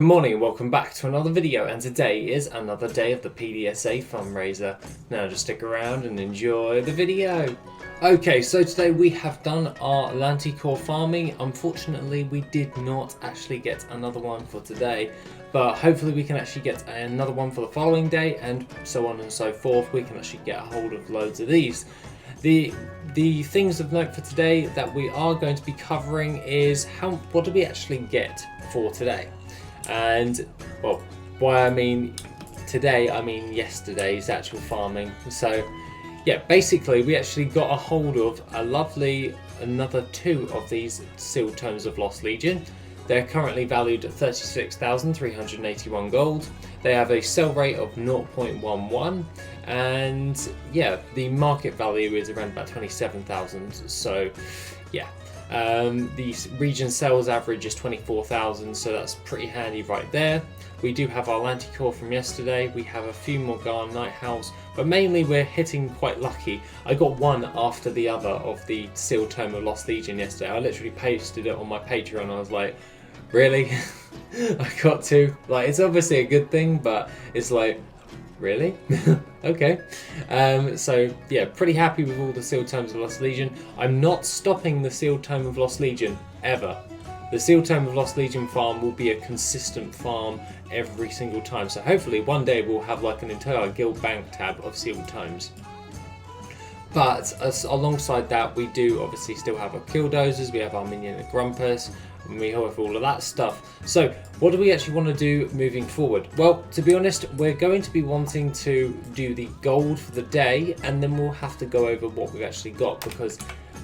Good morning and welcome back to another video, and today is another day of the PDSA fundraiser. Now just stick around and enjoy the video. Okay, so today we have done our Lanticore farming. Unfortunately we did not actually get another one for today, but hopefully we can actually get another one for the following day, and so on and so forth. We can actually get a hold of loads of these. The things of note for today that we are going to be covering is what do we actually get for today. And, well, by I mean today, I mean yesterday's actual farming. So, yeah, basically we actually got a hold of another two of these sealed tomes of Lost Legion. They're currently valued at 36,381 gold. They have a sell rate of 0.11, and yeah, the market value is around about 27,000. So, yeah. The region sales average is 24,000, so that's pretty handy right there. We do have our Lanticore from yesterday. We have a few more Garn Night Howls, but mainly we're hitting quite lucky. I got one after the other of the sealed tome of Lost Legion yesterday. I literally posted it on my Patreon. I was like, really? I got two? Like, it's obviously a good thing, but it's like, really? Okay. So yeah, pretty happy with all the sealed tomes of Lost Legion. I'm not stopping the sealed tome of Lost Legion ever. The sealed tome of Lost Legion farm will be a consistent farm every single time. So hopefully one day we'll have like an entire guild bank tab of sealed tomes. But alongside that, we do obviously still have our Killdozers, we have our Minion Grumpus, and we have all of that stuff. So what do we actually want to do moving forward? Well, to be honest, we're going to be wanting to do the gold for the day, and then we'll have to go over what we've actually got, because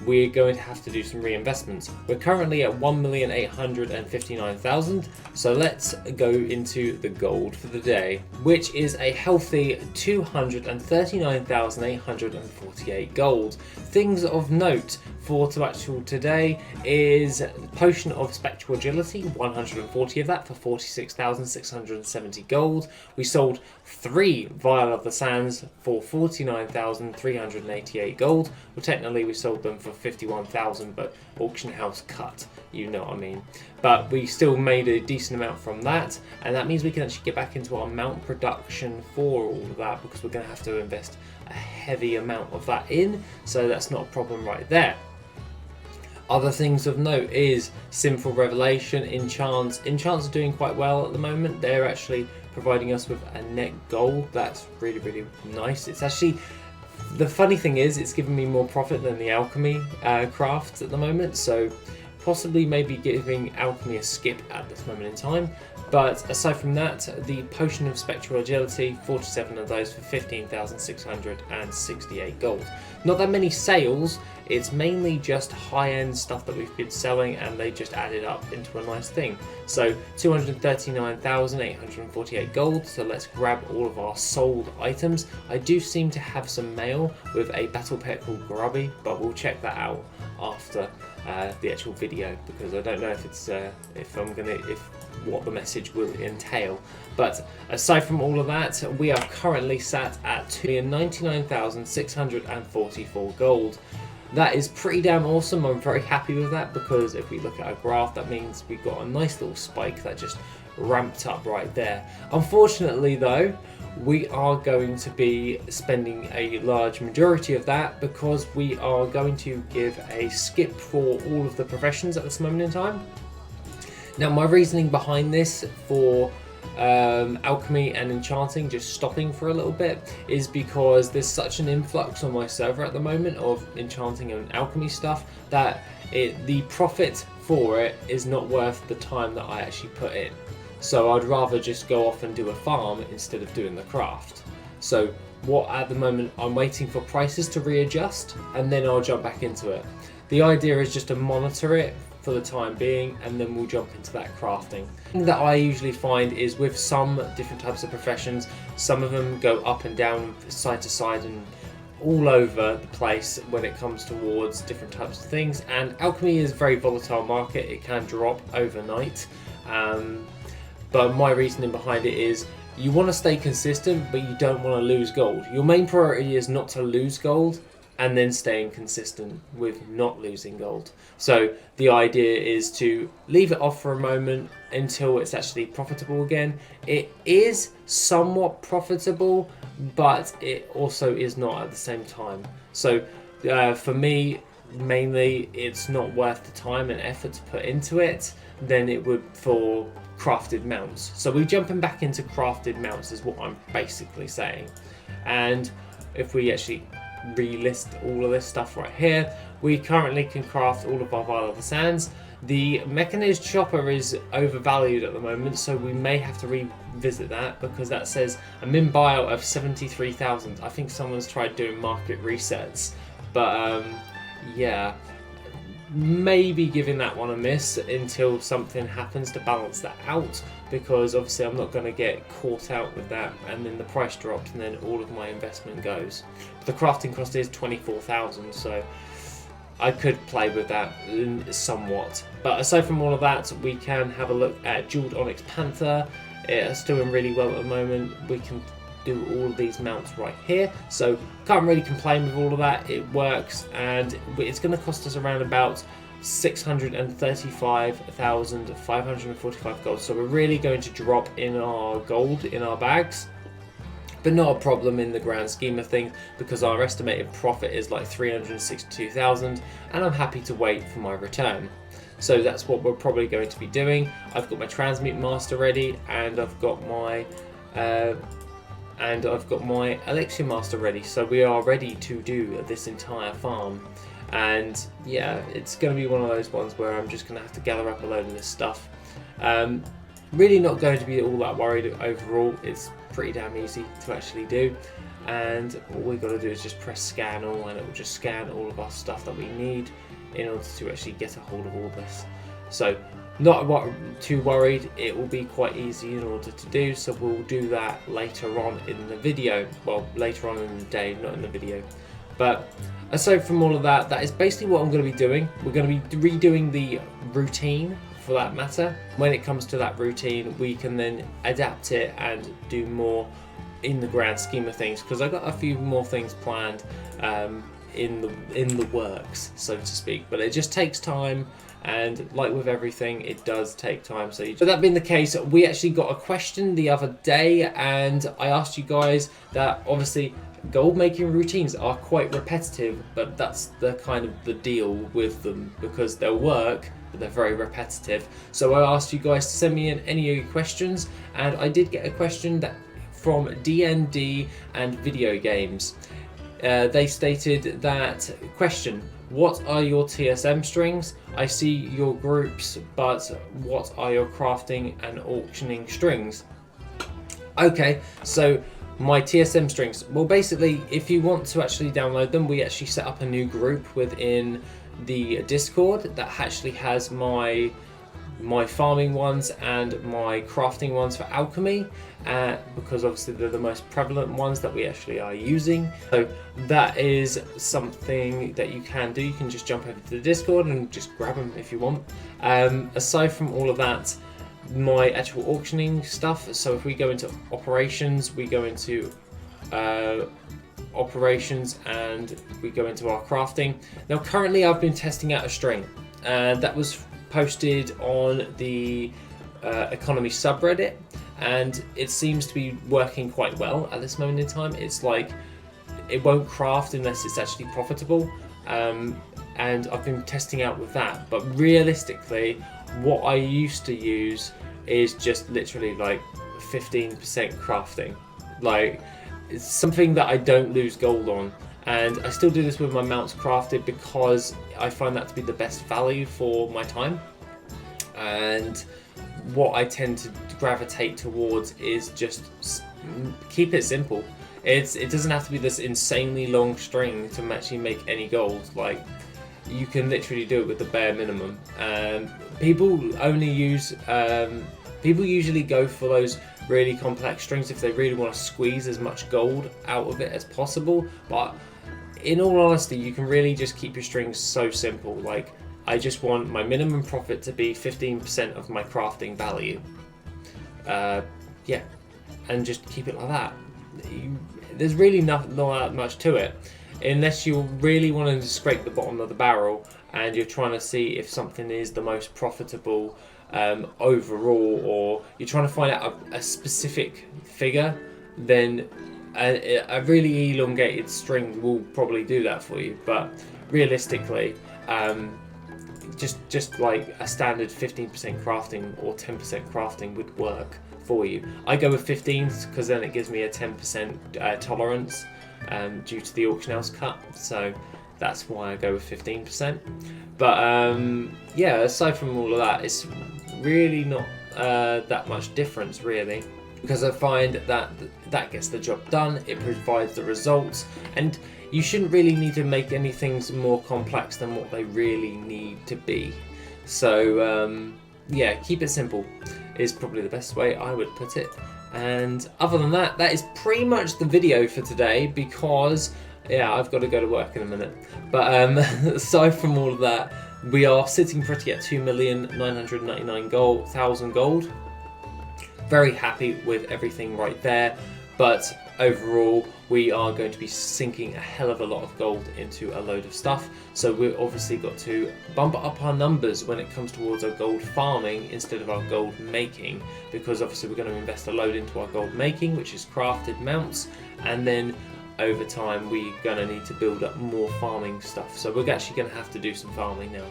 we're going to have to do some reinvestments. We're currently at 1,859,000, so let's go into the gold for the day, which is a healthy 239,848 gold. Things of note for today is Potion of Spectral Agility, 140 of that for 46,670 gold. We sold 3 Vial of the Sands for 49,388 gold. Well, technically we sold them for 51,000, but auction house cut, you know what I mean. But we still made a decent amount from that, and that means we can actually get back into our mount production for all of that, because we're going to have to invest a heavy amount of that in, so that's not a problem right there. Other things of note is Sinful Revelation, Enchants. Enchants are doing quite well at the moment. They're actually providing us with a net gold. That's really, really nice. It's actually, the funny thing is, it's giving me more profit than the alchemy crafts at the moment. So possibly maybe giving alchemy a skip at this moment in time. But aside from that, the Potion of Spectral Agility, 47 of those for 15,668 gold. Not that many sales, it's mainly just high-end stuff that we've been selling, and they just added up into a nice thing. So 239,848 gold, so let's grab all of our sold items. I do seem to have some mail with a battle pet called Grubby, but we'll check that out after the actual video, because I don't know if it's what the message will entail. But aside from all of that, we are currently sat at 299,644 gold. That is pretty damn awesome. I'm very happy with that, because if we look at our graph, that means we've got a nice little spike that just ramped up right there. Unfortunately though, we are going to be spending a large majority of that, because we are going to give a skip for all of the professions at this moment in time. Now, my reasoning behind this for alchemy and enchanting just stopping for a little bit is because there's such an influx on my server at the moment of enchanting and alchemy stuff that the profit for it is not worth the time that I actually put in. So I'd rather just go off and do a farm instead of doing the craft. So what at the moment, I'm waiting for prices to readjust, and then I'll jump back into it. The idea is just to monitor it for the time being, and then we'll jump into that crafting. The thing that I usually find is with some different types of professions, some of them go up and down, side to side, and all over the place when it comes towards different types of things. And alchemy is a very volatile market. It can drop overnight. But my reasoning behind it is you want to stay consistent, but you don't want to lose gold. Your main priority is not to lose gold, and then staying consistent with not losing gold. So the idea is to leave it off for a moment until it's actually profitable again. It is somewhat profitable, but it also is not at the same time. So for me, mainly, it's not worth the time and effort to put into it than it would for crafted mounts. So we're jumping back into crafted mounts is what I'm basically saying. And if we actually relist all of this stuff right here, we currently can craft all of our Vial of the Sands. The mechanized chopper is overvalued at the moment, so we may have to revisit that, because that says a min bio of 73,000. I think someone's tried doing market resets, but yeah, maybe giving that one a miss until something happens to balance that out, because obviously I'm not going to get caught out with that and then the price drops and then all of my investment goes. But the crafting cost is 24,000, so I could play with that somewhat. But aside from all of that, we can have a look at Jeweled Onyx Panther. It's doing really well at the moment. We can do all of these mounts right here, so can't really complain with all of that. It works, and it's going to cost us around about 635,545 gold, so we're really going to drop in our gold in our bags, but not a problem in the grand scheme of things, because our estimated profit is like 362,000, and I'm happy to wait for my return. So that's what we're probably going to be doing. I've got my Transmute Master ready, and I've got my Elixir Master ready, so we are ready to do this entire farm. And yeah, it's going to be one of those ones where I'm just going to have to gather up a load of this stuff. Really not going to be all that worried overall. It's pretty damn easy to actually do, and all we've got to do is just press scan all, and it will just scan all of our stuff that we need in order to actually get a hold of all this. So not too worried, it will be quite easy in order to do, so we'll do that later on in the video. Well, later on in the day, not in the video. But aside from all of that, that is basically what I'm going to be doing. We're going to be redoing the routine, for that matter. When it comes to that routine, we can then adapt it and do more in the grand scheme of things, because I've got a few more things planned in the works, so to speak. But it just takes time, and like with everything, it does take time. So that being the case, we actually got a question the other day, and I asked you guys that obviously gold making routines are quite repetitive, but that's the kind of the deal with them, because they'll work, but they're very repetitive. So I asked you guys to send me in any of your questions, and I did get a question from DND and Video Games. They stated that, question, what are your TSM strings? I see your groups, but what are your crafting and auctioning strings? Okay, so my TSM strings. Well, basically, if you want to actually download them, we actually set up a new group within the Discord that actually has my farming ones and my crafting ones for alchemy, because obviously they're the most prevalent ones that we actually are using. So that is something that you can do. You can just jump over to the Discord and just grab them if you want. Aside from all of that, my actual auctioning stuff, so if we go into operations, we go into operations and we go into our crafting. Now currently I've been testing out a string, and that was posted on the economy subreddit, and it seems to be working quite well at this moment in time. It's like it won't craft unless it's actually profitable, and I've been testing out with that. But realistically, what I used to use is just literally like 15% crafting. Like, it's something that I don't lose gold on, and I still do this with my mounts crafted because I find that to be the best value for my time. And what I tend to gravitate towards is just keep it simple. It doesn't have to be this insanely long string to actually make any gold. Like, you can literally do it with the bare minimum. People usually go for those really complex strings if they really want to squeeze as much gold out of it as possible. But in all honesty, you can really just keep your strings so simple. Like, I just want my minimum profit to be 15% of my crafting value. Yeah, and just keep it like that. There's really not that much to it. unless you're really wanting to scrape the bottom of the barrel and you're trying to see if something is the most profitable overall, or you're trying to find out a specific figure, then a really elongated string will probably do that for you. But realistically, just like a standard 15% crafting or 10% crafting would work for you. I go with 15 because then it gives me a 10% tolerance due to the auction house cut, so that's why I go with 15%. But yeah, aside from all of that, it's really not that much difference really, because I find that that gets the job done, it provides the results, and you shouldn't really need to make any things more complex than what they really need to be. So yeah, keep it simple is probably the best way I would put it. And other than that, that is pretty much the video for today, because yeah, I've got to go to work in a minute. But aside from all of that, we are sitting pretty at 2,999,000 gold. Very happy with everything right there, but overall we are going to be sinking a hell of a lot of gold into a load of stuff, so we've obviously got to bump up our numbers when it comes towards our gold farming instead of our gold making, because obviously we're going to invest a load into our gold making, which is crafted mounts, and then over time we're going to need to build up more farming stuff, so we're actually going to have to do some farming now.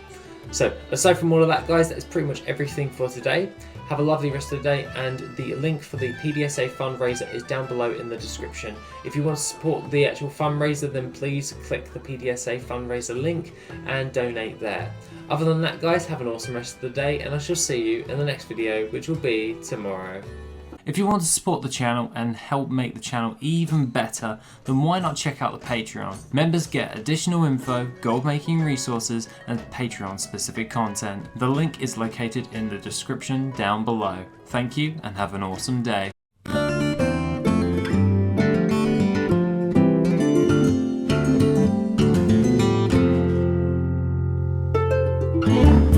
So aside from all of that, guys, that is pretty much everything for today. Have a lovely rest of the day, and the link for the PDSA fundraiser is down below in the description. If you want to support the actual fundraiser, then please click the PDSA fundraiser link and donate there. Other than that, guys, have an awesome rest of the day, and I shall see you in the next video, which will be tomorrow. If you want to support the channel and help make the channel even better, then why not check out the Patreon? Members get additional info, gold making resources, and Patreon specific content. The link is located in the description down below. Thank you and have an awesome day. Yeah.